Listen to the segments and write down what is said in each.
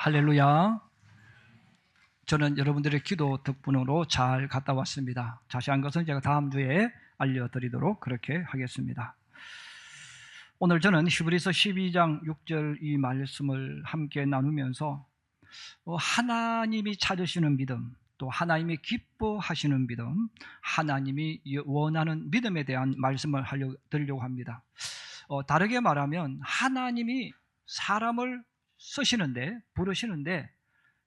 할렐루야. 저는 여러분들의 기도 덕분으로 잘 갔다 왔습니다. 자세한 것은 제가 다음 주에 알려드리도록 그렇게 하겠습니다. 오늘 저는 히브리서 12장 6절 이 말씀을 함께 나누면서 하나님이 찾으시는 믿음, 또 하나님이 기뻐하시는 믿음, 하나님이 원하는 믿음에 대한 말씀을 드리려고 합니다. 다르게 말하면 하나님이 사람을 쓰시는데, 부르시는데,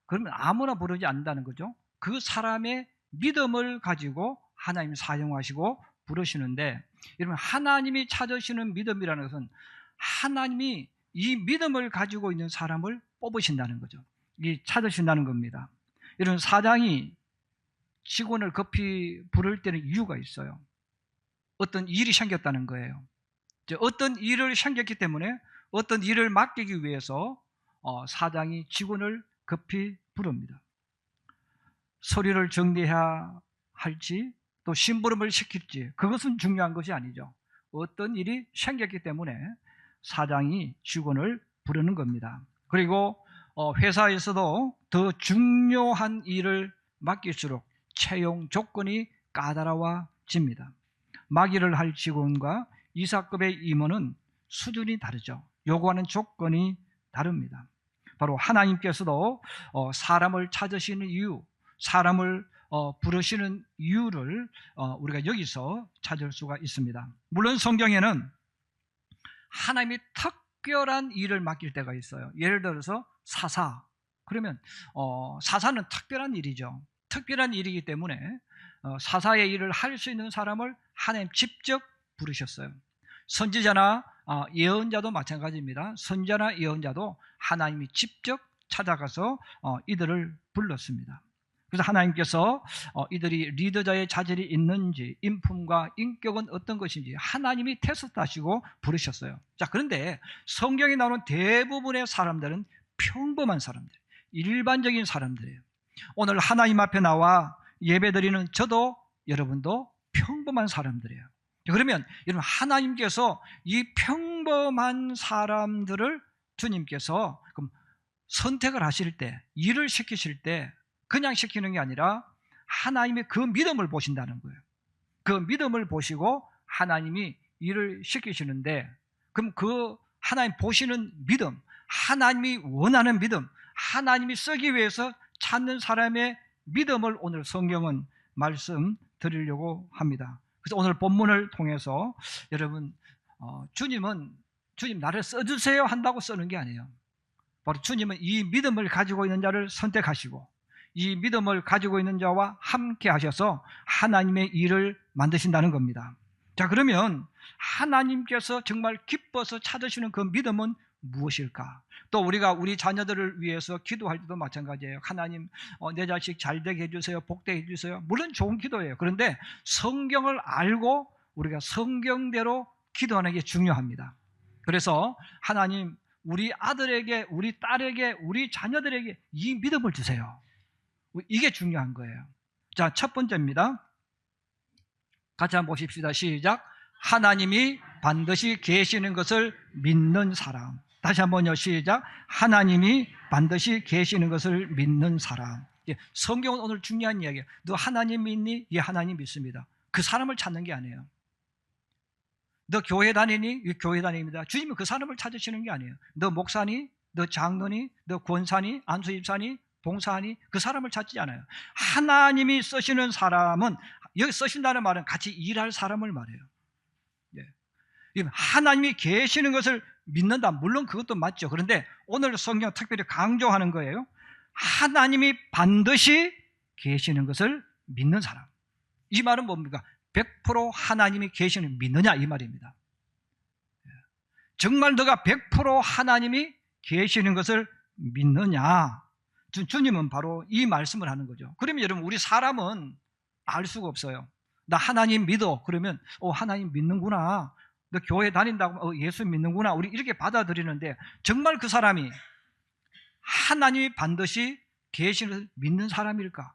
그러면 아무나 부르지 않는다는 거죠. 그 사람의 믿음을 가지고 하나님 사용하시고 부르시는데, 여러분, 하나님이 찾으시는 믿음이라는 것은 하나님이 이 믿음을 가지고 있는 사람을 뽑으신다는 거죠. 이 찾으신다는 겁니다. 이런 사장이 직원을 급히 부를 때는 이유가 있어요. 어떤 일이 생겼다는 거예요. 어떤 일을 생겼기 때문에 어떤 일을 맡기기 위해서 사장이 직원을 급히 부릅니다. 서류를 정리해야 할지 또 심부름을 시킬지 그것은 중요한 것이 아니죠. 어떤 일이 생겼기 때문에 사장이 직원을 부르는 겁니다. 그리고 회사에서도 더 중요한 일을 맡길수록 채용 조건이 까다로워집니다. 막일을 할 직원과 이사급의 임원은 수준이 다르죠. 요구하는 조건이 다릅니다. 바로 하나님께서도 사람을 찾으시는 이유, 사람을 부르시는 이유를 우리가 여기서 찾을 수가 있습니다. 물론 성경에는 하나님이 특별한 일을 맡길 때가 있어요. 예를 들어서 사사. 그러면 사사는 특별한 일이죠. 특별한 일이기 때문에 사사의 일을 할 수 있는 사람을 하나님 직접 부르셨어요. 선지자나 예언자도 마찬가지입니다. 선지자나 예언자도 하나님이 직접 찾아가서 이들을 불렀습니다. 그래서 하나님께서 이들이 리더자의 자질이 있는지, 인품과 인격은 어떤 것인지 하나님이 테스트하시고 부르셨어요. 자, 그런데 성경에 나오는 대부분의 사람들은 평범한 사람들, 일반적인 사람들이에요. 오늘 하나님 앞에 나와 예배드리는 저도 여러분도 평범한 사람들이에요. 그러면 여러분, 하나님께서 이 평범한 사람들을 주님께서 그럼 선택을 하실 때, 일을 시키실 때 그냥 시키는 게 아니라 하나님의 그 믿음을 보신다는 거예요. 그 믿음을 보시고 하나님이 일을 시키시는데, 그럼 그 하나님 보시는 믿음, 하나님이 원하는 믿음, 하나님이 쓰기 위해서 찾는 사람의 믿음을 오늘 성경은 말씀드리려고 합니다. 그래서 오늘 본문을 통해서 여러분, 주님 나를 써주세요 한다고 쓰는 게 아니에요. 바로 주님은 이 믿음을 가지고 있는 자를 선택하시고 이 믿음을 가지고 있는 자와 함께 하셔서 하나님의 일을 만드신다는 겁니다. 자, 그러면 하나님께서 정말 기뻐서 찾으시는 그 믿음은 무엇일까? 또 우리가 우리 자녀들을 위해서 기도할 때도 마찬가지예요. 하나님, 내 자식 잘 되게 해주세요, 복되게 해주세요. 물론 좋은 기도예요. 그런데 성경을 알고 우리가 성경대로 기도하는 게 중요합니다. 그래서 하나님, 우리 아들에게, 우리 딸에게, 우리 자녀들에게 이 믿음을 주세요. 이게 중요한 거예요. 자, 첫 번째입니다. 같이 한번 보십시다. 시작. 하나님이 반드시 계시는 것을 믿는 사람. 다시 한번요. 시작. 하나님이 반드시 계시는 것을 믿는 사람. 성경은 오늘 중요한 이야기예요. 너 하나님 믿니? 예, 하나님 믿습니다. 그 사람을 찾는 게 아니에요. 너 교회 다니니? 예, 교회 다닙니다. 주님은 그 사람을 찾으시는 게 아니에요. 너 목사니? 너 장로니? 너 권사니? 안수집사니? 봉사하니? 그 사람을 찾지 않아요. 하나님이 쓰시는 사람은, 여기 쓰신다는 말은 같이 일할 사람을 말해요. 하나님이 계시는 것을 믿는다. 물론 그것도 맞죠. 그런데 오늘 성경 특별히 강조하는 거예요. 하나님이 반드시 계시는 것을 믿는 사람. 이 말은 뭡니까? 100% 하나님이 계시는 믿느냐 이 말입니다. 정말 너가 100% 하나님이 계시는 것을 믿느냐? 주님은 바로 이 말씀을 하는 거죠. 그러면 여러분, 우리 사람은 알 수가 없어요. 나 하나님 믿어. 그러면 하나님 믿는구나. 너 교회 다닌다고 예수 믿는구나. 우리 이렇게 받아들이는데, 정말 그 사람이 하나님이 반드시 계시는 믿는 사람일까?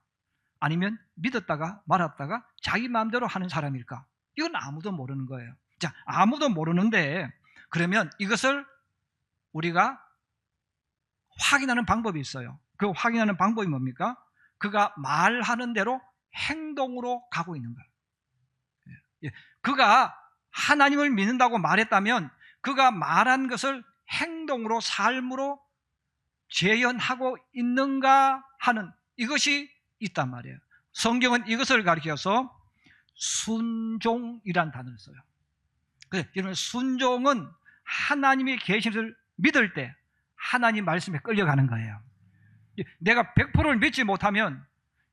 아니면 믿었다가 말았다가 자기 마음대로 하는 사람일까? 이건 아무도 모르는 거예요. 자, 아무도 모르는데, 그러면 이것을 우리가 확인하는 방법이 있어요. 그 확인하는 방법이 뭡니까? 그가 말하는 대로 행동으로 가고 있는 거예요. 그가 하나님을 믿는다고 말했다면 그가 말한 것을 행동으로, 삶으로 재현하고 있는가 하는, 이것이 있단 말이에요. 성경은 이것을 가리켜서 순종이라는 단어를 써요. 그래서 여러분, 순종은 하나님이 계신 것을 믿을 때 하나님 말씀에 끌려가는 거예요. 내가 100%를 믿지 못하면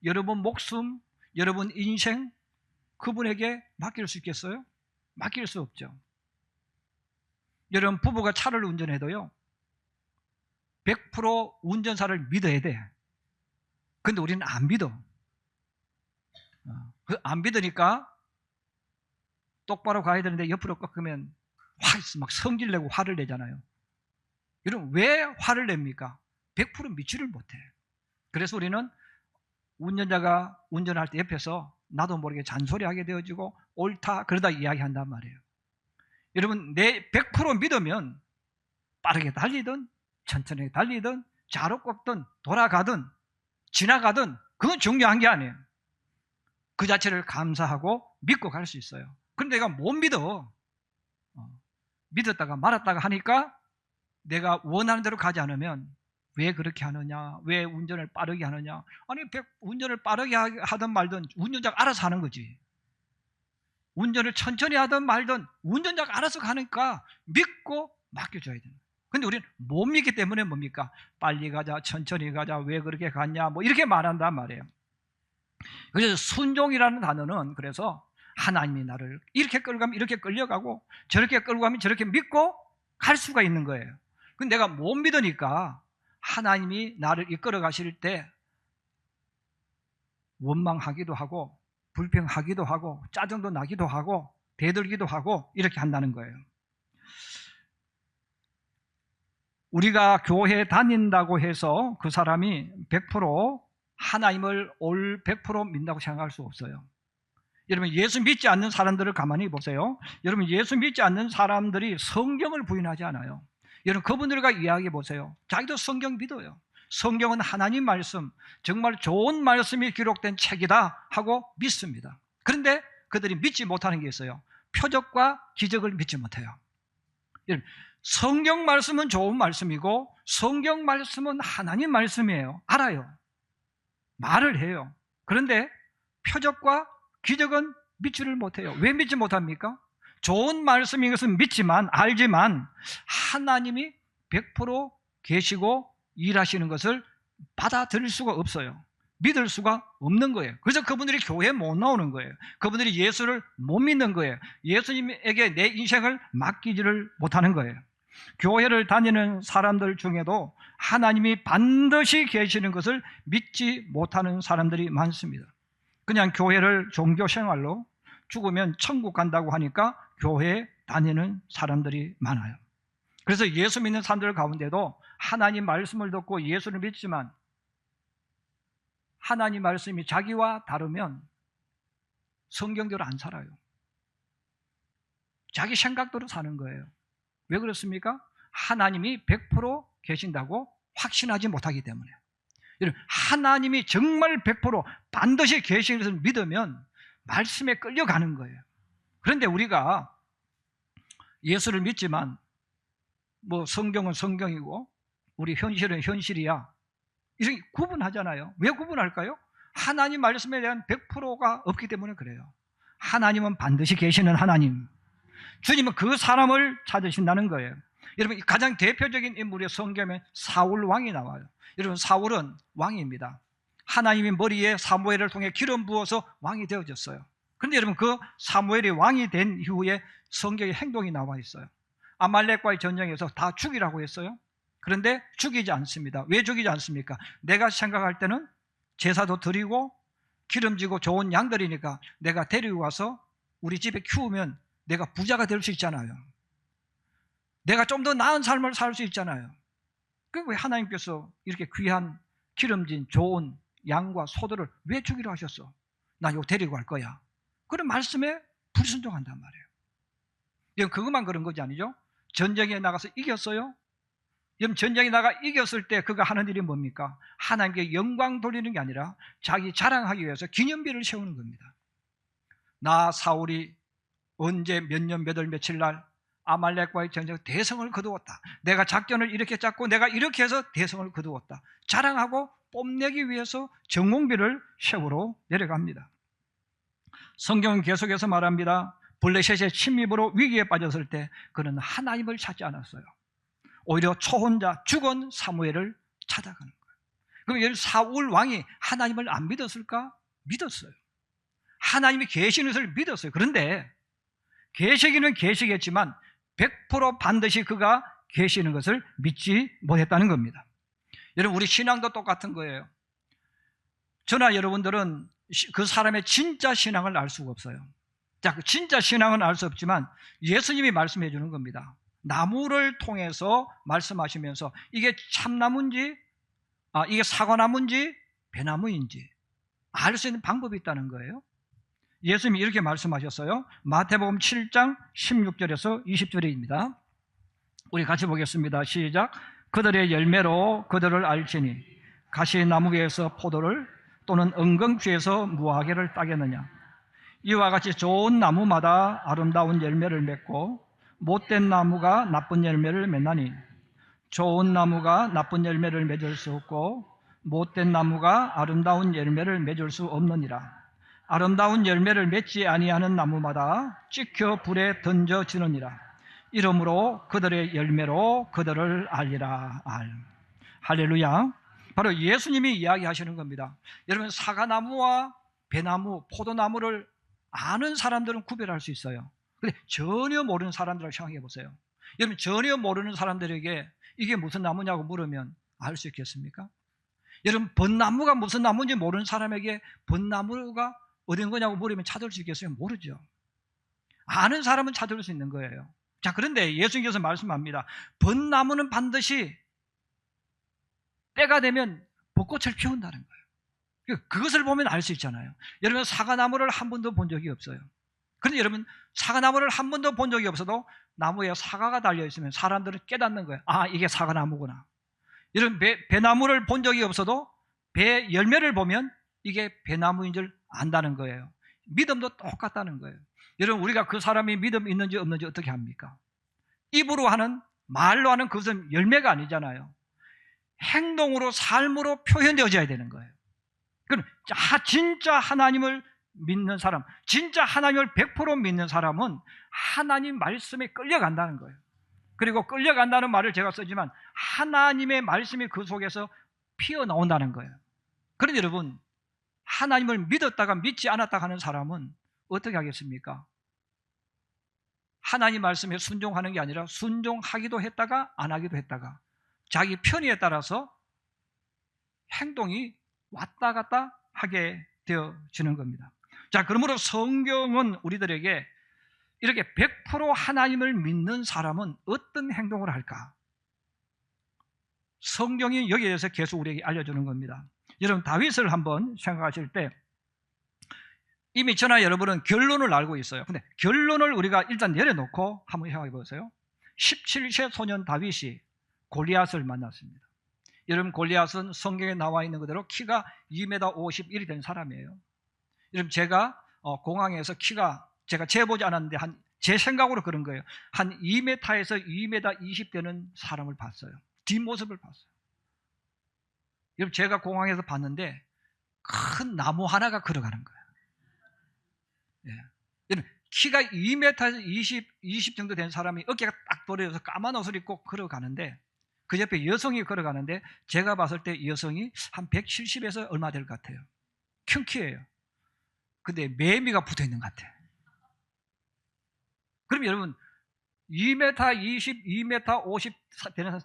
여러분 목숨, 여러분 인생 그분에게 맡길 수 있겠어요? 맡길 수 없죠. 여러분, 부부가 차를 운전해도요 100% 운전사를 믿어야 돼. 근데 우리는 안 믿어. 안 믿으니까 똑바로 가야 되는데 옆으로 꺾으면 막 성질내고 화를 내잖아요. 여러분, 왜 화를 냅니까? 100% 믿지를 못해. 그래서 우리는 운전자가 운전할 때 옆에서 나도 모르게 잔소리하게 되어지고 옳다 그러다 이야기한단 말이에요. 여러분, 내 100% 믿으면 빠르게 달리든 천천히 달리든 좌로 꺾든 돌아가든 지나가든 그건 중요한 게 아니에요. 그 자체를 감사하고 믿고 갈 수 있어요. 그런데 내가 못 믿어. 믿었다가 말았다가 하니까 내가 원하는 대로 가지 않으면 왜 그렇게 하느냐, 왜 운전을 빠르게 하느냐. 아니, 운전을 빠르게 하든 말든 운전자가 알아서 하는 거지. 운전을 천천히 하든 말든 운전자가 알아서 가니까 믿고 맡겨줘야 되는 거예요. 근데 우리는 못 믿기 때문에 뭡니까? 빨리 가자, 천천히 가자, 왜 그렇게 갔냐, 뭐 이렇게 말한단 말이에요. 그래서 순종이라는 단어는 그래서 하나님이 나를 이렇게 끌고 가면 이렇게 끌려가고 저렇게 끌고 가면 저렇게 믿고 갈 수가 있는 거예요. 근데 내가 못 믿으니까 하나님이 나를 이끌어 가실 때 원망하기도 하고 불평하기도 하고 짜증도 나기도 하고 대들기도 하고 이렇게 한다는 거예요. 우리가 교회 다닌다고 해서 그 사람이 100% 하나님을 올 100% 믿는다고 생각할 수 없어요. 여러분, 예수 믿지 않는 사람들을 가만히 보세요. 여러분, 예수 믿지 않는 사람들이 성경을 부인하지 않아요. 여러분, 그분들과 이야기해 보세요. 자기도 성경 믿어요. 성경은 하나님 말씀, 정말 좋은 말씀이 기록된 책이다 하고 믿습니다. 그런데 그들이 믿지 못하는 게 있어요. 표적과 기적을 믿지 못해요. 여러분, 성경 말씀은 좋은 말씀이고 성경 말씀은 하나님 말씀이에요. 알아요. 말을 해요. 그런데 표적과 기적은 믿지를 못해요. 왜 믿지 못합니까? 좋은 말씀인 것은 믿지만, 알지만 하나님이 100% 계시고 일하시는 것을 받아들일 수가 없어요. 믿을 수가 없는 거예요. 그래서 그분들이 교회에 못 나오는 거예요. 그분들이 예수를 못 믿는 거예요. 예수님에게 내 인생을 맡기지를 못하는 거예요. 교회를 다니는 사람들 중에도 하나님이 반드시 계시는 것을 믿지 못하는 사람들이 많습니다. 그냥 교회를 종교생활로 죽으면 천국 간다고 하니까 교회에 다니는 사람들이 많아요. 그래서 예수 믿는 사람들 가운데도 하나님 말씀을 듣고 예수를 믿지만 하나님 말씀이 자기와 다르면 성경대로 안 살아요. 자기 생각대로 사는 거예요. 왜 그렇습니까? 하나님이 100% 계신다고 확신하지 못하기 때문에. 하나님이 정말 100% 반드시 계신 것을 믿으면 말씀에 끌려가는 거예요. 그런데 우리가 예수를 믿지만 뭐 성경은 성경이고 우리 현실은 현실이야, 이렇게 구분하잖아요. 왜 구분할까요? 하나님 말씀에 대한 100%가 없기 때문에 그래요. 하나님은 반드시 계시는 하나님, 주님은 그 사람을 찾으신다는 거예요. 여러분, 가장 대표적인 인물이 성경에 사울 왕이 나와요. 여러분, 사울은 왕입니다. 하나님이 머리에 사무엘을 통해 기름 부어서 왕이 되어졌어요. 그런데 여러분, 그 사무엘이 왕이 된 이후에 성경에 행동이 나와 있어요. 아말렉과의 전쟁에서 다 죽이라고 했어요. 그런데 죽이지 않습니다. 왜 죽이지 않습니까? 내가 생각할 때는 제사도 드리고 기름지고 좋은 양들이니까 내가 데리고 가서 우리 집에 키우면 내가 부자가 될 수 있잖아요. 내가 좀 더 나은 삶을 살 수 있잖아요. 왜 하나님께서 이렇게 귀한 기름진 좋은 양과 소들을 왜 주기로 하셨어? 나 이거 데리고 갈 거야. 그런 말씀에 불순종한단 말이에요. 그것만 그런 것이 아니죠. 전쟁에 나가서 이겼어요. 여러분, 전쟁에 나가 이겼을 때 그가 하는 일이 뭡니까? 하나님께 영광 돌리는 게 아니라 자기 자랑하기 위해서 기념비를 세우는 겁니다. 나 사울이 언제 몇 년 몇 월 며칠 날 아말렉과의 전쟁 대성을 거두었다. 내가 작전을 이렇게 짰고 내가 이렇게 해서 대성을 거두었다. 자랑하고 뽐내기 위해서 전공비를 세우러 내려갑니다. 성경은 계속해서 말합니다. 블레셋의 침입으로 위기에 빠졌을 때 그는 하나님을 찾지 않았어요. 오히려 초혼자 죽은 사무엘을 찾아가는 거예요. 그럼 사울 왕이 하나님을 안 믿었을까? 믿었어요. 하나님이 계시는 것을 믿었어요. 그런데 계시기는 계시겠지만 100% 반드시 그가 계시는 것을 믿지 못했다는 겁니다. 여러분, 우리 신앙도 똑같은 거예요. 저나 여러분들은 그 사람의 진짜 신앙을 알 수가 없어요. 자, 그 진짜 신앙은 알 수 없지만 예수님이 말씀해 주는 겁니다. 나무를 통해서 말씀하시면서 이게 참나무인지 이게 사과나무인지 배나무인지 알 수 있는 방법이 있다는 거예요. 예수님이 이렇게 말씀하셨어요. 마태복음 7장 16절에서 20절입니다. 우리 같이 보겠습니다. 시작. 그들의 열매로 그들을 알지니 가시나무에서 포도를 또는 은경추에서 무화과를 따겠느냐. 이와 같이 좋은 나무마다 아름다운 열매를 맺고 못된 나무가 나쁜 열매를 맺나니 좋은 나무가 나쁜 열매를 맺을 수 없고 못된 나무가 아름다운 열매를 맺을 수 없느니라. 아름다운 열매를 맺지 아니하는 나무마다 찍혀 불에 던져지느니라. 이러므로 그들의 열매로 그들을 알리라. 할렐루야. 바로 예수님이 이야기하시는 겁니다. 여러분, 사과나무와 배나무, 포도나무를 아는 사람들은 구별할 수 있어요. 근데 전혀 모르는 사람들을 생각해 보세요. 여러분, 전혀 모르는 사람들에게 이게 무슨 나무냐고 물으면 알 수 있겠습니까? 여러분, 벚나무가 무슨 나무인지 모르는 사람에게 벚나무가 어딘 거냐고 물으면 찾을 수 있겠어요? 모르죠. 아는 사람은 찾을 수 있는 거예요. 자, 그런데 예수님께서 말씀합니다. 벚나무는 반드시 때가 되면 벚꽃을 피운다는 거예요. 그것을 보면 알 수 있잖아요. 여러분, 사과나무를 한 번도 본 적이 없어요. 그런데 여러분, 사과나무를 한 번도 본 적이 없어도 나무에 사과가 달려있으면 사람들은 깨닫는 거예요. 아, 이게 사과나무구나. 여러분, 배나무를 본 적이 없어도 배 열매를 보면 이게 배나무인 줄 안다는 거예요. 믿음도 똑같다는 거예요. 여러분, 우리가 그 사람이 믿음 있는지 없는지 어떻게 합니까? 입으로 하는, 말로 하는 그것은 열매가 아니잖아요. 행동으로, 삶으로 표현되어져야 되는 거예요. 그럼 진짜 하나님을 믿는 사람, 진짜 하나님을 100% 믿는 사람은 하나님 말씀에 끌려간다는 거예요. 그리고 끌려간다는 말을 제가 쓰지만 하나님의 말씀이 그 속에서 피어나온다는 거예요. 그런데 여러분, 하나님을 믿었다가 믿지 않았다 하는 사람은 어떻게 하겠습니까? 하나님 말씀에 순종하는 게 아니라 순종하기도 했다가 안 하기도 했다가 자기 편의에 따라서 행동이 왔다 갔다 하게 되어지는 겁니다. 자, 그러므로 성경은 우리들에게 이렇게 100% 하나님을 믿는 사람은 어떤 행동을 할까? 성경이 여기에 대해서 계속 우리에게 알려주는 겁니다. 여러분, 다윗을 한번 생각하실 때 이미 저나 여러분은 결론을 알고 있어요. 근데 결론을 우리가 일단 내려놓고 한번 생각해 보세요. 17세 소년 다윗이 골리앗을 만났습니다. 여러분, 골리앗은 성경에 나와 있는 그대로 키가 2m 51이 된 사람이에요. 여러분, 제가 공항에서 키가 제가 재보지 않았는데 제 생각으로 그런 거예요. 한 2m에서 2m 20 되는 사람을 봤어요. 뒷모습을 봤어요. 여러분, 제가 공항에서 봤는데 큰 나무 하나가 걸어가는 거예요. 예. 여러분, 키가 2m에서 20 정도 된 사람이 어깨가 딱 벌어져서 까만 옷을 입고 걸어가는데 그 옆에 여성이 걸어가는데 제가 봤을 때 여성이 한 170에서 얼마 될 것 같아요. 큰 키예요. 근데 매미가 붙어 있는 것 같아요. 그럼 여러분, 2m 20, 2m 50 되는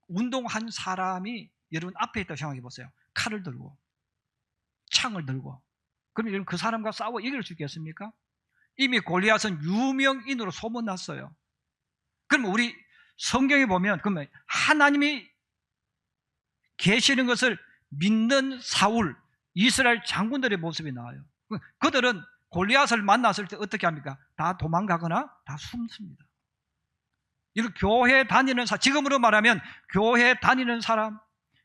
운동한 사람이 여러분 앞에 있다고 생각해 보세요. 칼을 들고 창을 들고. 그럼 여러분, 그 사람과 싸워 이길 수 있겠습니까? 이미 골리앗은 유명인으로 소문났어요. 그럼 우리 성경에 보면 그러면 하나님이 계시는 것을 믿는 사울, 이스라엘 장군들의 모습이 나와요. 그들은 골리앗을 만났을 때 어떻게 합니까? 다 도망가거나 다 숨습니다. 이런 교회 다니는 사람, 지금으로 말하면 교회 다니는 사람,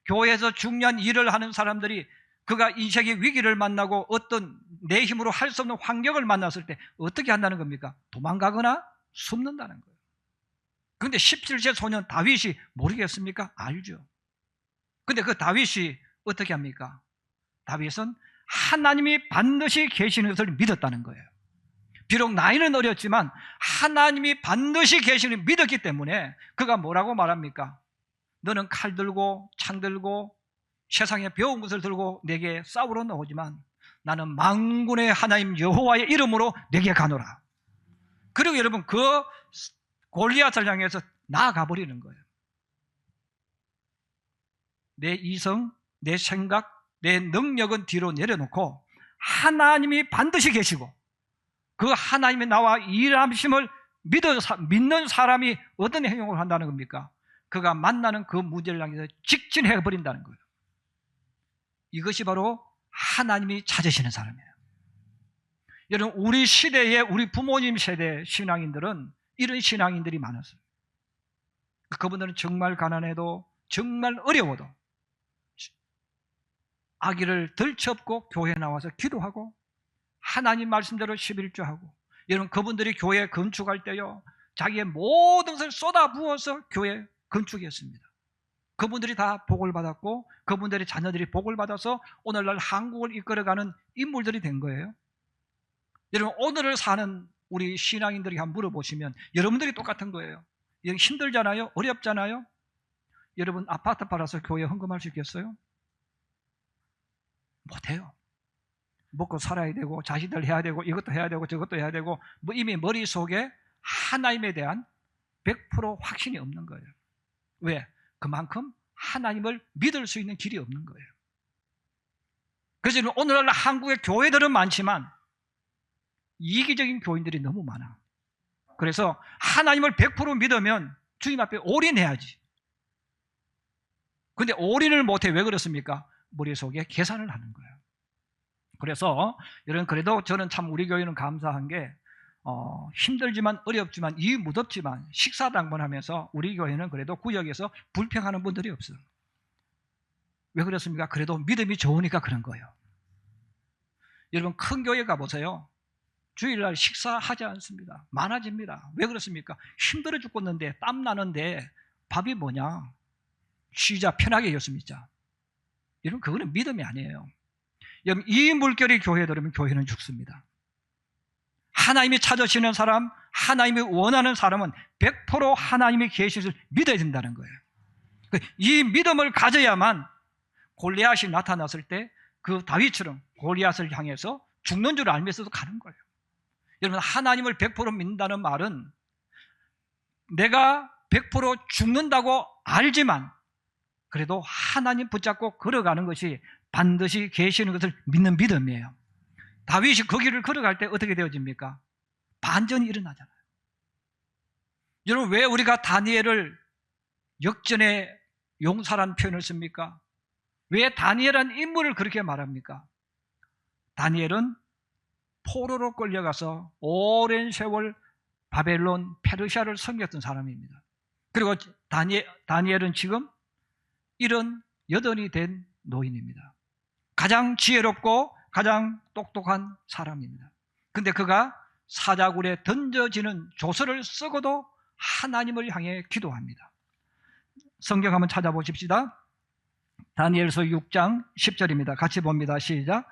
교회에서 중요한 일을 하는 사람들이 그가 인생의 위기를 만나고 어떤 내 힘으로 할 수 없는 환경을 만났을 때 어떻게 한다는 겁니까? 도망가거나 숨는다는 거예요. 그런데 17세 소년 다윗이 모르겠습니까? 알죠. 근데 그 다윗이 어떻게 합니까? 다윗은 하나님이 반드시 계시는 것을 믿었다는 거예요. 비록 나이는 어렸지만 하나님이 반드시 계시는 믿었기 때문에 그가 뭐라고 말합니까? 너는 칼 들고 창 들고 세상에 배운 것을 들고 내게 싸우러 나오지만 나는 만군의 하나님 여호와의 이름으로 내게 가노라. 그리고 여러분 그 골리앗을 향해서 나아가 버리는 거예요. 내 이성, 내 생각, 내 능력은 뒤로 내려놓고 하나님이 반드시 계시고 그 하나님이 나와 일하심을 믿는 사람이 어떤 행동을 한다는 겁니까? 그가 만나는 그 문제를 향해서 직진해 버린다는 거예요. 이것이 바로 하나님이 찾으시는 사람이에요. 여러분 우리 시대에 우리 부모님 세대 신앙인들은 이런 신앙인들이 많았어요. 그분들은 정말 가난해도 정말 어려워도 아기를 들쳐업고 교회에 나와서 기도하고 하나님 말씀대로 11조하고 여러분 그분들이 교회 건축할 때요 자기의 모든 것을 쏟아부어서 교회 건축했습니다. 그분들이 다 복을 받았고 그분들의 자녀들이 복을 받아서 오늘날 한국을 이끌어가는 인물들이 된 거예요. 여러분 오늘을 사는 우리 신앙인들이 한번 물어보시면 여러분들이 똑같은 거예요. 힘들잖아요. 어렵잖아요. 여러분 아파트 팔아서 교회 헌금할 수 있겠어요? 못해요. 먹고 살아야 되고 자식들 해야 되고 이것도 해야 되고 저것도 해야 되고 뭐 이미 머릿속에 하나님에 대한 100% 확신이 없는 거예요. 왜? 그만큼 하나님을 믿을 수 있는 길이 없는 거예요. 그래서 오늘날 한국의 교회들은 많지만 이기적인 교인들이 너무 많아. 그래서 하나님을 100% 믿으면 주님 앞에 올인해야지. 근데 올인을 못해. 왜 그렇습니까? 머릿속에 계산을 하는 거예요. 그래서 여러분 그래도 저는 참 우리 교회는 감사한 게 힘들지만 어렵지만 이 무덥지만 식사당번하면서 우리 교회는 그래도 구역에서 불평하는 분들이 없어요. 왜 그렇습니까? 그래도 믿음이 좋으니까 그런 거예요. 여러분 큰 교회 가보세요. 주일날 식사하지 않습니다. 많아집니다. 왜 그렇습니까? 힘들어 죽겠는데 땀 나는데 밥이 뭐냐? 쉬자 편하게 했습니다. 여러분 그거는 믿음이 아니에요. 여러분 이 물결이 교회에 들으면 교회는 죽습니다. 하나님이 찾으시는 사람, 하나님이 원하는 사람은 100% 하나님이 계시를 믿어야 된다는 거예요. 이 믿음을 가져야만 골리앗이 나타났을 때 그 다윗처럼 골리앗을 향해서 죽는 줄 알면서도 가는 거예요. 여러분 하나님을 100% 믿는다는 말은 내가 100% 죽는다고 알지만 그래도 하나님 붙잡고 걸어가는 것이 반드시 계시는 것을 믿는 믿음이에요. 다윗이 그 길을 걸어갈 때 어떻게 되어집니까? 반전이 일어나잖아요. 여러분 왜 우리가 다니엘을 역전의 용사라는 표현을 씁니까? 왜 다니엘이라는 인물을 그렇게 말합니까? 다니엘은 포로로 끌려가서 오랜 세월 바벨론, 페르시아를 섬겼던 사람입니다. 그리고 다니엘은 지금 78이 된 노인입니다. 가장 지혜롭고 가장 똑똑한 사람입니다. 근데 그가 사자굴에 던져지는 조서를 쓰고도 하나님을 향해 기도합니다. 성경 한번 찾아보십시다. 다니엘서 6장 10절입니다. 같이 봅니다. 시작.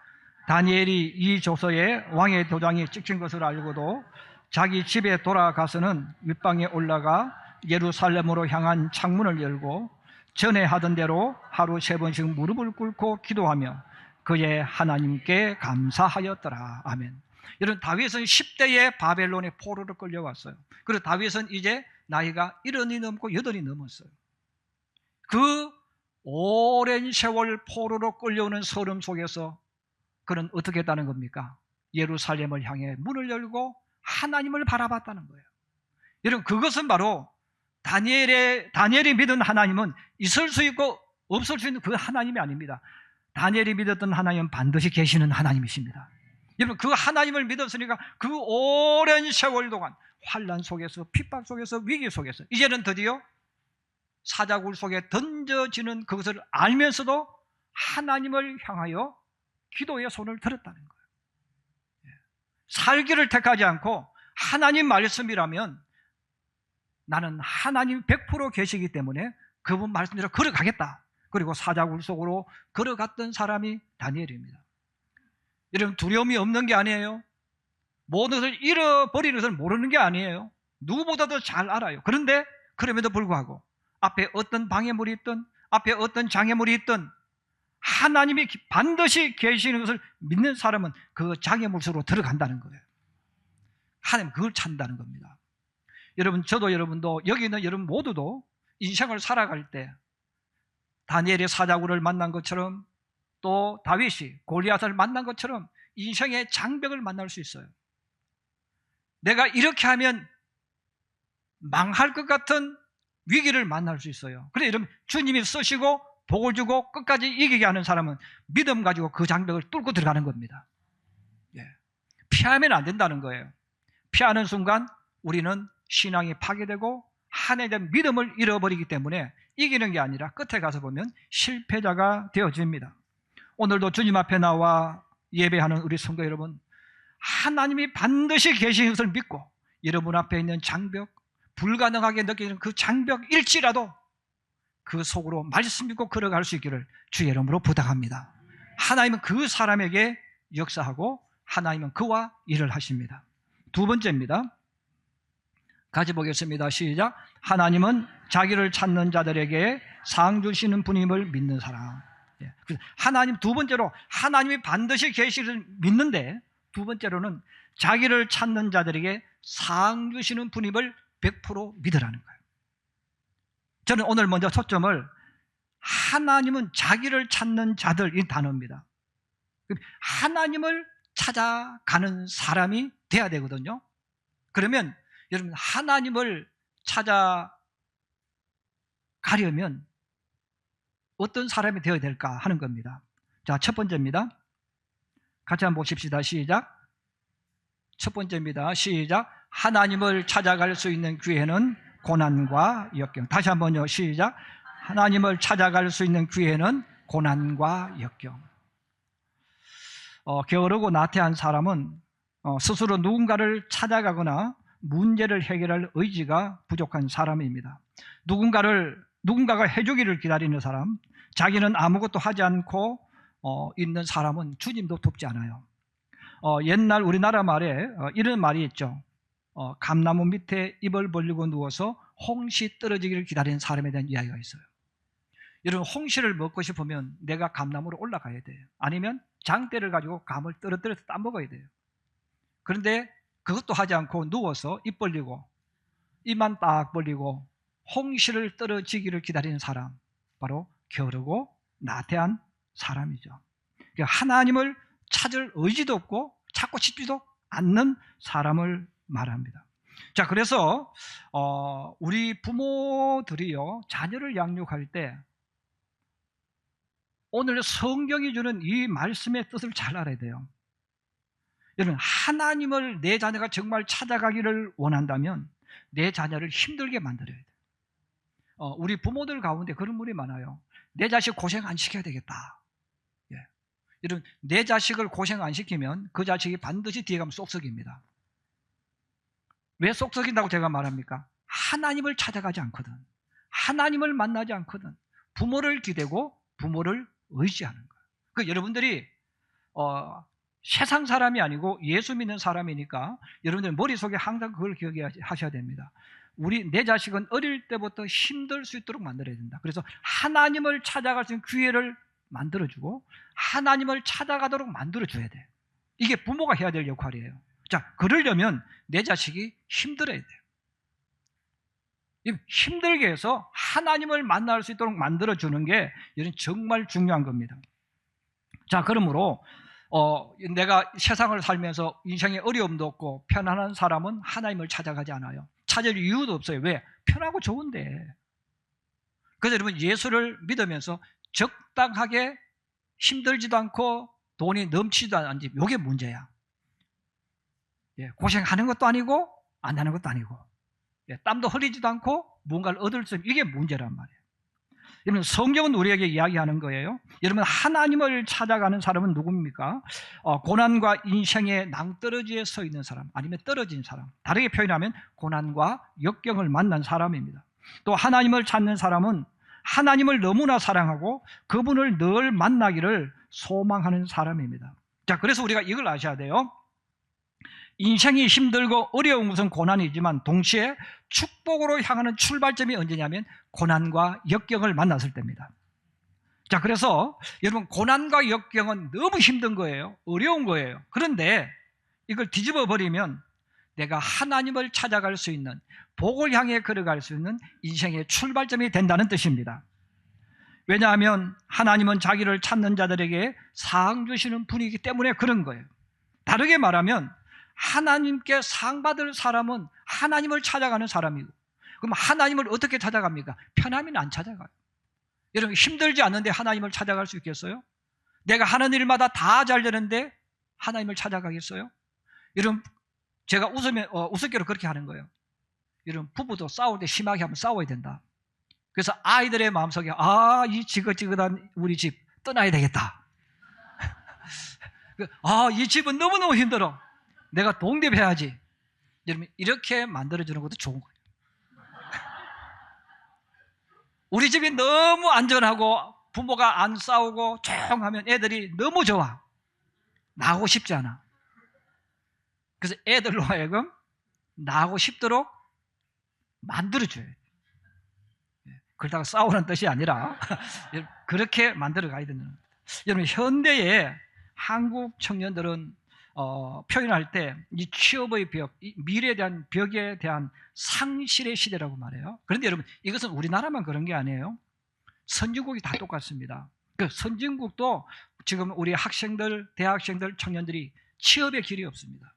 다니엘이 이 조서에 왕의 도장이 찍힌 것을 알고도 자기 집에 돌아가서는 윗방에 올라가 예루살렘으로 향한 창문을 열고 전에 하던 대로 하루 3번씩 무릎을 꿇고 기도하며 그의 하나님께 감사하였더라. 아멘. 여러분 다윗은 10대에 바벨론의 포로로 끌려왔어요. 그리고 다윗은 이제 나이가 70이 넘고 80이 넘었어요. 그 오랜 세월 포로로 끌려오는 서름 속에서 그는 어떻게 했다는 겁니까? 예루살렘을 향해 문을 열고 하나님을 바라봤다는 거예요. 여러분 그것은 바로 다니엘이 믿은 하나님은 있을 수 있고 없을 수 있는 그 하나님이 아닙니다. 다니엘이 믿었던 하나님은 반드시 계시는 하나님이십니다. 여러분 그 하나님을 믿었으니까 그 오랜 세월 동안 환난 속에서, 핍박 속에서, 위기 속에서 이제는 드디어 사자굴 속에 던져지는 그것을 알면서도 하나님을 향하여 기도의 손을 들었다는 거예요. 살기를 택하지 않고 하나님 말씀이라면 나는 하나님 100% 계시기 때문에 그분 말씀대로 걸어가겠다. 그리고 사자굴 속으로 걸어갔던 사람이 다니엘입니다. 여러분, 두려움이 없는 게 아니에요. 모든 것을 잃어버리는 것을 모르는 게 아니에요. 누구보다도 잘 알아요. 그런데 그럼에도 불구하고 앞에 어떤 방해물이 있든 앞에 어떤 장애물이 있든 하나님이 반드시 계시는 것을 믿는 사람은 그 장애물 속으로 들어간다는 거예요. 하나님 그걸 찾는다는 겁니다. 여러분, 저도 여러분도 여기 있는 여러분 모두도 인생을 살아갈 때 다니엘의 사자굴을 만난 것처럼 또 다윗이 골리앗을 만난 것처럼 인생의 장벽을 만날 수 있어요. 내가 이렇게 하면 망할 것 같은 위기를 만날 수 있어요. 그래서 여러분, 주님이 쓰시고 복을 주고 끝까지 이기게 하는 사람은 믿음 가지고 그 장벽을 뚫고 들어가는 겁니다. 피하면 안 된다는 거예요. 피하는 순간 우리는 신앙이 파괴되고 하나님에 대한 믿음을 잃어버리기 때문에 이기는 게 아니라 끝에 가서 보면 실패자가 되어집니다. 오늘도 주님 앞에 나와 예배하는 우리 성도 여러분, 하나님이 반드시 계신 것을 믿고 여러분 앞에 있는 장벽, 불가능하게 느끼는 그 장벽일지라도 그 속으로 말씀 믿고 걸어갈 수 있기를 주의 이름으로 부탁합니다. 하나님은 그 사람에게 역사하고 하나님은 그와 일을 하십니다. 두 번째입니다. 같이 보겠습니다. 시작. 하나님은 자기를 찾는 자들에게 상 주시는 분임을 믿는 사람. 하나님, 두 번째로 하나님이 반드시 계시를 믿는데, 두 번째로는 자기를 찾는 자들에게 상 주시는 분임을 100% 믿으라는 거예요. 저는 오늘 먼저 초점을 하나님은 자기를 찾는 자들, 이 단어입니다. 하나님을 찾아가는 사람이 돼야 되거든요. 그러면 여러분, 하나님을 찾아가려면 어떤 사람이 되어야 될까 하는 겁니다. 자, 첫 번째입니다. 같이 한번 보십시다. 시작. 첫 번째입니다. 시작. 하나님을 찾아갈 수 있는 기회는 고난과 역경. 다시 한번요. 시작. 하나님을 찾아갈 수 있는 기회는 고난과 역경. 게으르고 나태한 사람은 스스로 누군가를 찾아가거나 문제를 해결할 의지가 부족한 사람입니다. 누군가가 해주기를 기다리는 사람, 자기는 아무것도 하지 않고 있는 사람은 주님도 돕지 않아요. 옛날 우리나라 말에 이런 말이 있죠. 감나무 밑에 입을 벌리고 누워서 홍시 떨어지기를 기다리는 사람에 대한 이야기가 있어요. 여러분, 홍시를 먹고 싶으면 내가 감나무로 올라가야 돼요. 아니면 장대를 가지고 감을 떨어뜨려서 따먹어야 돼요. 그런데 그것도 하지 않고 누워서 입 벌리고 입만 딱 벌리고 홍시를 떨어지기를 기다리는 사람, 바로 게으르고 나태한 사람이죠. 하나님을 찾을 의지도 없고 찾고 싶지도 않는 사람을 말합니다. 자, 그래서 우리 부모들이요, 자녀를 양육할 때 오늘 성경이 주는 이 말씀의 뜻을 잘 알아야 돼요. 여러분, 하나님을 내 자녀가 정말 찾아가기를 원한다면 내 자녀를 힘들게 만들어야 돼요. 우리 부모들 가운데 그런 분이 많아요. 내 자식 고생 안 시켜야 되겠다. 여러분, 내 자식을 고생 안 시키면 그 자식이 반드시 뒤에 가면 쏙썩입니다. 왜 쏙썩인다고 제가 말합니까? 하나님을 찾아가지 않거든. 하나님을 만나지 않거든. 부모를 기대고 부모를 의지하는 거예요. 여러분들이 세상 사람이 아니고 예수 믿는 사람이니까 여러분들 머릿속에 항상 그걸 기억하셔야 됩니다. 내 자식은 어릴 때부터 힘들 수 있도록 만들어야 된다. 그래서 하나님을 찾아갈 수 있는 기회를 만들어주고 하나님을 찾아가도록 만들어줘야 돼. 이게 부모가 해야 될 역할이에요. 자, 그러려면 내 자식이 힘들어야 돼요. 힘들게 해서 하나님을 만날 수 있도록 만들어주는 게 정말 중요한 겁니다. 자, 그러므로 내가 세상을 살면서 인생에 어려움도 없고 편안한 사람은 하나님을 찾아가지 않아요. 찾을 이유도 없어요. 왜? 편하고 좋은데. 그래서 여러분, 예수를 믿으면서 적당하게 힘들지도 않고 돈이 넘치지도 않은지, 이게 문제야. 고생하는 것도 아니고 안 나는 것도 아니고, 땀도 흘리지도 않고 뭔가를 얻을 수 있는, 이게 문제란 말이에요. 여러분, 성경은 우리에게 이야기하는 거예요. 여러분, 하나님을 찾아가는 사람은 누굽니까? 고난과 인생의 낭떠러지에 서 있는 사람, 아니면 떨어진 사람, 다르게 표현하면 고난과 역경을 만난 사람입니다. 또 하나님을 찾는 사람은 하나님을 너무나 사랑하고 그분을 늘 만나기를 소망하는 사람입니다. 자, 그래서 우리가 이걸 아셔야 돼요. 인생이 힘들고 어려운 것은 고난이지만 동시에 축복으로 향하는 출발점이 언제냐면 고난과 역경을 만났을 때입니다. 자, 그래서 여러분, 고난과 역경은 너무 힘든 거예요. 어려운 거예요. 그런데 이걸 뒤집어 버리면 내가 하나님을 찾아갈 수 있는, 복을 향해 걸어갈 수 있는 인생의 출발점이 된다는 뜻입니다. 왜냐하면 하나님은 자기를 찾는 자들에게 상 주시는 분이기 때문에 그런 거예요. 다르게 말하면 하나님께 상 받을 사람은 하나님을 찾아가는 사람이고, 그럼 하나님을 어떻게 찾아갑니까? 편하면 안 찾아가요. 여러분, 힘들지 않는데 하나님을 찾아갈 수 있겠어요? 내가 하는 일마다 다 잘 되는데 하나님을 찾아가겠어요? 여러분, 제가 우습게로 그렇게 하는 거예요. 여러분, 부부도 싸울 때 심하게 하면 싸워야 된다. 그래서 아이들의 마음속에, 이 지긋지긋한 우리 집 떠나야 되겠다. 이 집은 너무너무 힘들어. 내가 독립해야지. 여러분, 이렇게 만들어주는 것도 좋은 거예요. 우리 집이 너무 안전하고 부모가 안 싸우고 조용하면 애들이 너무 좋아. 나가고 싶지 않아. 그래서 애들로 하여금 나가고 싶도록 만들어줘요. 그러다가 싸우는 뜻이 아니라 그렇게 만들어 가야 되는 겁니다. 여러분, 현대의 한국 청년들은 표현할 때 이 취업의 벽, 이 미래에 대한 벽에 대한 상실의 시대라고 말해요. 그런데 여러분, 이것은 우리나라만 그런 게 아니에요. 선진국이 다 똑같습니다. 그 선진국도 지금 우리 학생들, 대학생들, 청년들이 취업의 길이 없습니다.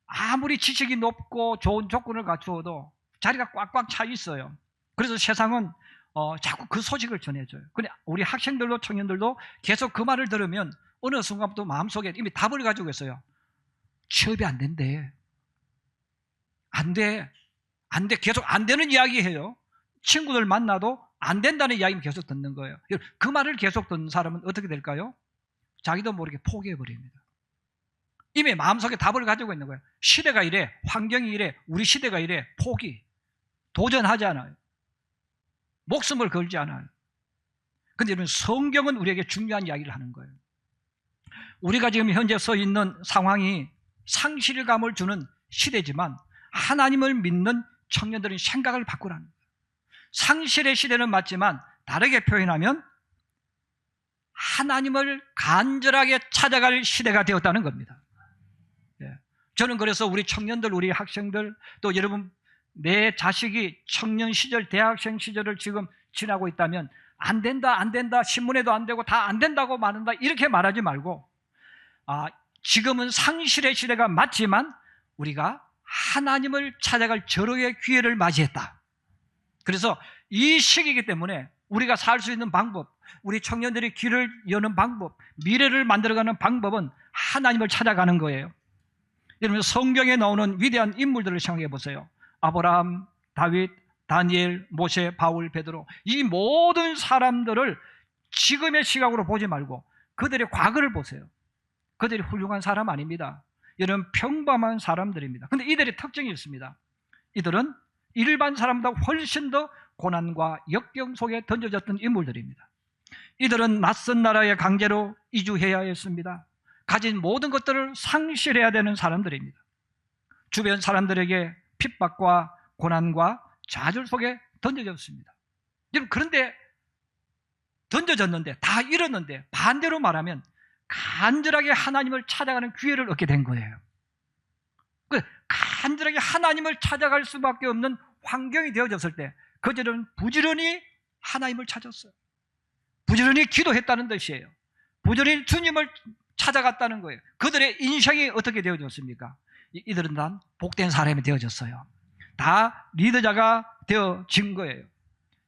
아무리 지식이 높고 좋은 조건을 갖추어도 자리가 꽉꽉 차 있어요. 그래서 세상은 자꾸 그 소식을 전해줘요. 근데 우리 학생들도 청년들도 계속 그 말을 들으면 어느 순간부터 마음속에 이미 답을 가지고 있어요. 취업이 안 된대. 안 돼. 안 돼. 계속 안 되는 이야기해요. 친구들 만나도 안 된다는 이야기는 계속 듣는 거예요. 그 말을 계속 듣는 사람은 어떻게 될까요? 자기도 모르게 포기해버립니다. 이미 마음속에 답을 가지고 있는 거예요. 시대가 이래, 환경이 이래, 우리 시대가 이래, 포기. 도전하지 않아요. 목숨을 걸지 않아요. 그런데 여러분, 성경은 우리에게 중요한 이야기를 하는 거예요. 우리가 지금 현재 서 있는 상황이 상실감을 주는 시대지만 하나님을 믿는 청년들은 생각을 바꾸라는 거예요. 상실의 시대는 맞지만 다르게 표현하면 하나님을 간절하게 찾아갈 시대가 되었다는 겁니다. 저는 그래서 우리 청년들, 우리 학생들, 또 여러분, 내 자식이 청년 시절, 대학생 시절을 지금 지나고 있다면 안 된다, 안 된다, 신문에도 안 되고 다 안 된다고 말한다, 이렇게 말하지 말고, 지금은 상실의 시대가 맞지만 우리가 하나님을 찾아갈 절호의 기회를 맞이했다. 그래서 이 시기이기 때문에 우리가 살 수 있는 방법, 우리 청년들이 길을 여는 방법, 미래를 만들어가는 방법은 하나님을 찾아가는 거예요. 여러분, 성경에 나오는 위대한 인물들을 생각해 보세요. 아브라함, 다윗, 다니엘, 모세, 바울, 베드로, 이 모든 사람들을 지금의 시각으로 보지 말고 그들의 과거를 보세요. 그들이 훌륭한 사람 아닙니다. 여러분, 평범한 사람들입니다. 그런데 이들의 특징이 있습니다. 이들은 일반 사람보다 훨씬 더 고난과 역경 속에 던져졌던 인물들입니다. 이들은 낯선 나라에 강제로 이주해야 했습니다. 가진 모든 것들을 상실해야 되는 사람들입니다. 주변 사람들에게 핍박과 고난과 좌절 속에 던져졌습니다. 그런데 던져졌는데, 다 잃었는데, 반대로 말하면 간절하게 하나님을 찾아가는 기회를 얻게 된 거예요. 간절하게 하나님을 찾아갈 수밖에 없는 환경이 되어졌을 때 그들은 부지런히 하나님을 찾았어요. 부지런히 기도했다는 뜻이에요. 부지런히 주님을 찾아갔다는 거예요. 그들의 인생이 어떻게 되어졌습니까? 이들은 다 복된 사람이 되어졌어요. 다 리더자가 되어진 거예요.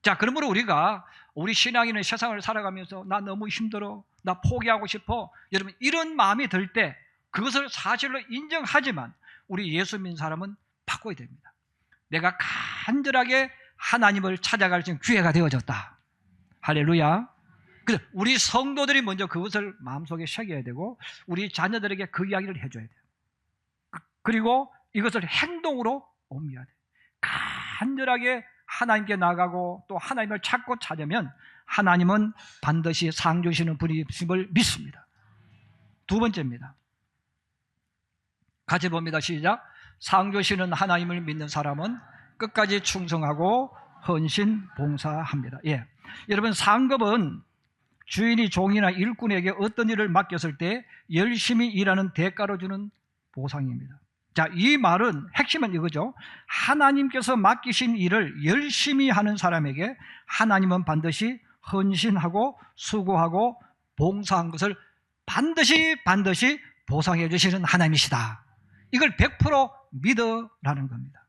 자, 그러므로 우리가 우리 신앙인의 세상을 살아가면서 나 너무 힘들어, 나 포기하고 싶어, 여러분, 이런 마음이 들 때 그것을 사실로 인정하지만 우리 예수 믿는 사람은 바꿔야 됩니다. 내가 간절하게 하나님을 찾아갈 수 있는 기회가 되어졌다. 할렐루야. 그래서 우리 성도들이 먼저 그것을 마음속에 새겨야 되고 우리 자녀들에게 그 이야기를 해줘야 돼요. 그리고 이것을 행동으로 옮겨야 돼요. 간절하게 하나님께 나가고 또 하나님을 찾고 찾으면 하나님은 반드시 상 주시는 분이심을 믿습니다. 두 번째입니다. 같이 봅니다. 시작. 상 주시는 하나님을 믿는 사람은 끝까지 충성하고 헌신 봉사합니다. 예. 여러분, 상급은 주인이 종이나 일꾼에게 어떤 일을 맡겼을 때 열심히 일하는 대가로 주는 보상입니다. 자, 이 말은 핵심은 이거죠. 하나님께서 맡기신 일을 열심히 하는 사람에게 하나님은 반드시 헌신하고 수고하고 봉사한 것을 반드시 보상해 주시는 하나님이시다. 이걸 100% 믿으라는 겁니다.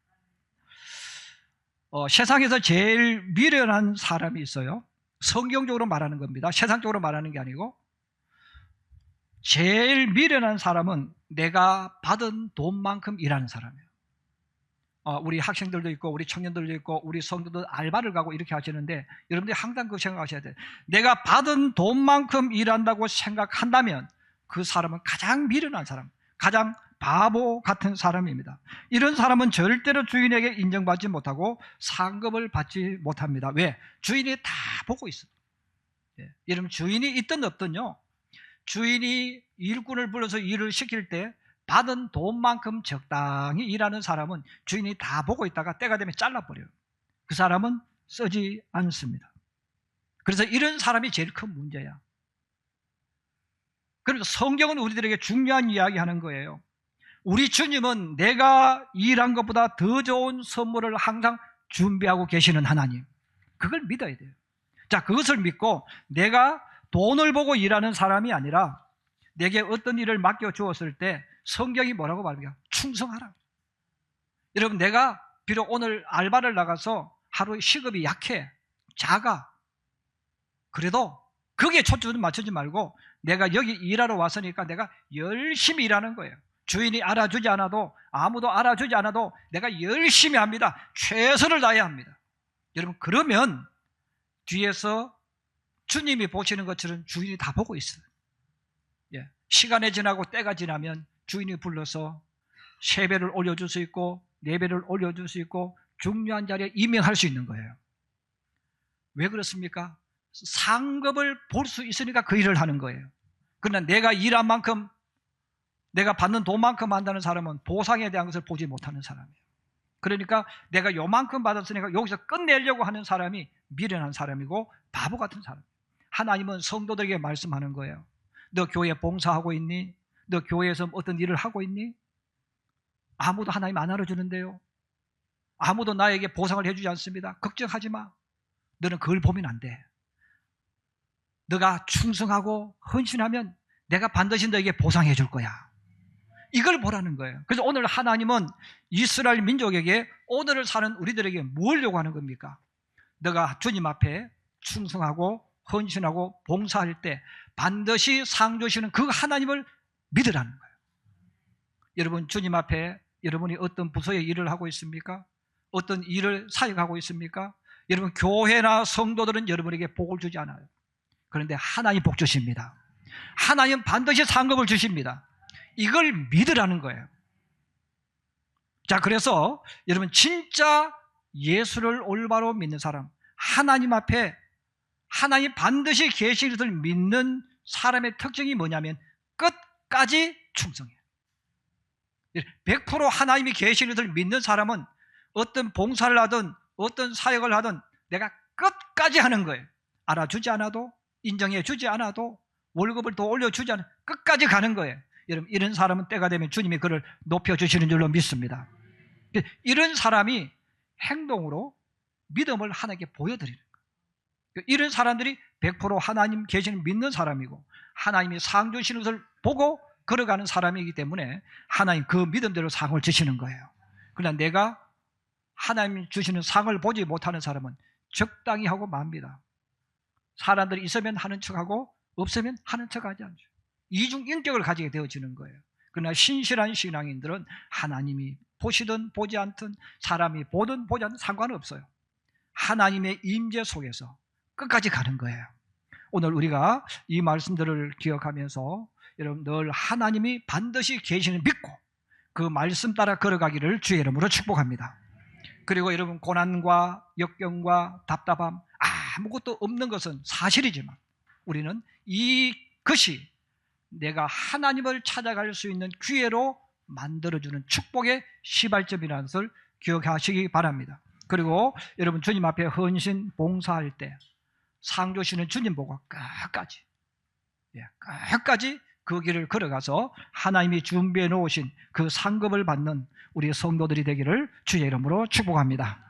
세상에서 제일 미련한 사람이 있어요. 성경적으로 말하는 겁니다. 세상적으로 말하는 게 아니고, 제일 미련한 사람은 내가 받은 돈만큼 일하는 사람이에요. 우리 학생들도 있고 우리 청년들도 있고 우리 성도들 알바를 가고 이렇게 하시는데, 여러분들이 항상 그 생각하셔야 돼요. 내가 받은 돈만큼 일한다고 생각한다면 그 사람은 가장 미련한 사람, 가장 바보 같은 사람입니다. 이런 사람은 절대로 주인에게 인정받지 못하고 상급을 받지 못합니다. 왜? 주인이 다 보고 있어요. 여러분, 주인이 있든 없든요, 주인이 일꾼을 불러서 일을 시킬 때 받은 돈만큼 적당히 일하는 사람은 주인이 다 보고 있다가 때가 되면 잘라버려요. 그 사람은 쓰지 않습니다. 그래서 이런 사람이 제일 큰 문제야. 그래서 성경은 우리들에게 중요한 이야기 하는 거예요. 우리 주님은 내가 일한 것보다 더 좋은 선물을 항상 준비하고 계시는 하나님, 그걸 믿어야 돼요. 자, 그것을 믿고 내가 돈을 보고 일하는 사람이 아니라 내게 어떤 일을 맡겨 주었을 때 성경이 뭐라고 말합니까? 충성하라. 여러분, 내가 비록 오늘 알바를 나가서 하루에 시급이 약해, 작아, 그래도 거기에 초점을 맞추지 말고 내가 여기 일하러 왔으니까 내가 열심히 일하는 거예요. 주인이 알아주지 않아도, 아무도 알아주지 않아도 내가 열심히 합니다. 최선을 다해야 합니다. 여러분, 그러면 뒤에서 주님이 보시는 것처럼 주인이 다 보고 있어요. 시간이 지나고 때가 지나면 주인이 불러서 3배를 올려줄 수 있고 4배를 올려줄 수 있고 중요한 자리에 임명할 수 있는 거예요. 왜 그렇습니까? 상급을 볼 수 있으니까 그 일을 하는 거예요. 그러나 내가 일한 만큼, 내가 받는 돈만큼 한다는 사람은 보상에 대한 것을 보지 못하는 사람이에요. 그러니까 내가 요만큼 받았으니까 여기서 끝내려고 하는 사람이 미련한 사람이고 바보 같은 사람. 하나님은 성도들에게 말씀하는 거예요. 너 교회에 봉사하고 있니? 너 교회에서 어떤 일을 하고 있니? 아무도 하나님 안 알아주는데요. 아무도 나에게 보상을 해주지 않습니다. 걱정하지 마. 너는 그걸 보면 안 돼. 너가 충성하고 헌신하면 내가 반드시 너에게 보상해 줄 거야. 이걸 보라는 거예요. 그래서 오늘 하나님은 이스라엘 민족에게, 오늘을 사는 우리들에게 뭘 요구하는 겁니까? 너가 주님 앞에 충성하고 헌신하고 봉사할 때 반드시 상 주시는 그 하나님을 믿으라는 거예요. 여러분, 주님 앞에 여러분이 어떤 부서에 일을 하고 있습니까? 어떤 일을 사역하고 있습니까? 여러분, 교회나 성도들은 여러분에게 복을 주지 않아요. 그런데 하나님 복 주십니다. 하나님 반드시 상급을 주십니다. 이걸 믿으라는 거예요. 자, 그래서 여러분, 진짜 예수를 올바로 믿는 사람, 하나님 앞에 하나님 반드시 계신 것을 믿는 사람의 특징이 뭐냐면 끝까지 충성해요. 100% 하나님이 계시는 것을 믿는 사람은 어떤 봉사를 하든 어떤 사역을 하든 내가 끝까지 하는 거예요. 알아주지 않아도, 인정해 주지 않아도, 월급을 더 올려주지 않아도 끝까지 가는 거예요. 여러분, 이런 사람은 때가 되면 주님이 그를 높여주시는 줄로 믿습니다. 이런 사람이 행동으로 믿음을 하나님께 보여드리는 거예요. 이런 사람들이 100% 하나님 계시는 믿는 사람이고 하나님이 상 주시는 것을 보고 걸어가는 사람이기 때문에 하나님 그 믿음대로 상을 주시는 거예요. 그러나 내가 하나님 주시는 상을 보지 못하는 사람은 적당히 하고 맙니다. 사람들이 있으면 하는 척하고 없으면 하는 척하지 않죠. 이중인격을 가지게 되어지는 거예요. 그러나 신실한 신앙인들은 하나님이 보시든 보지 않든 사람이 보든 보지 않든 상관없어요. 하나님의 임재 속에서 끝까지 가는 거예요. 오늘 우리가 이 말씀들을 기억하면서 여러분 늘 하나님이 반드시 계시는 믿고 그 말씀 따라 걸어가기를 주의 이름으로 축복합니다. 그리고 여러분 고난과 역경과 답답함 아무것도 없는 것은 사실이지만 우리는 이것이 내가 하나님을 찾아갈 수 있는 기회로 만들어주는 축복의 시발점이라는 것을 기억하시기 바랍니다. 그리고 여러분 주님 앞에 헌신 봉사할 때 상 주시는 주님 보고 끝까지 그 길을 걸어가서 하나님이 준비해 놓으신 그 상급을 받는 우리 성도들이 되기를 주의 이름으로 축복합니다.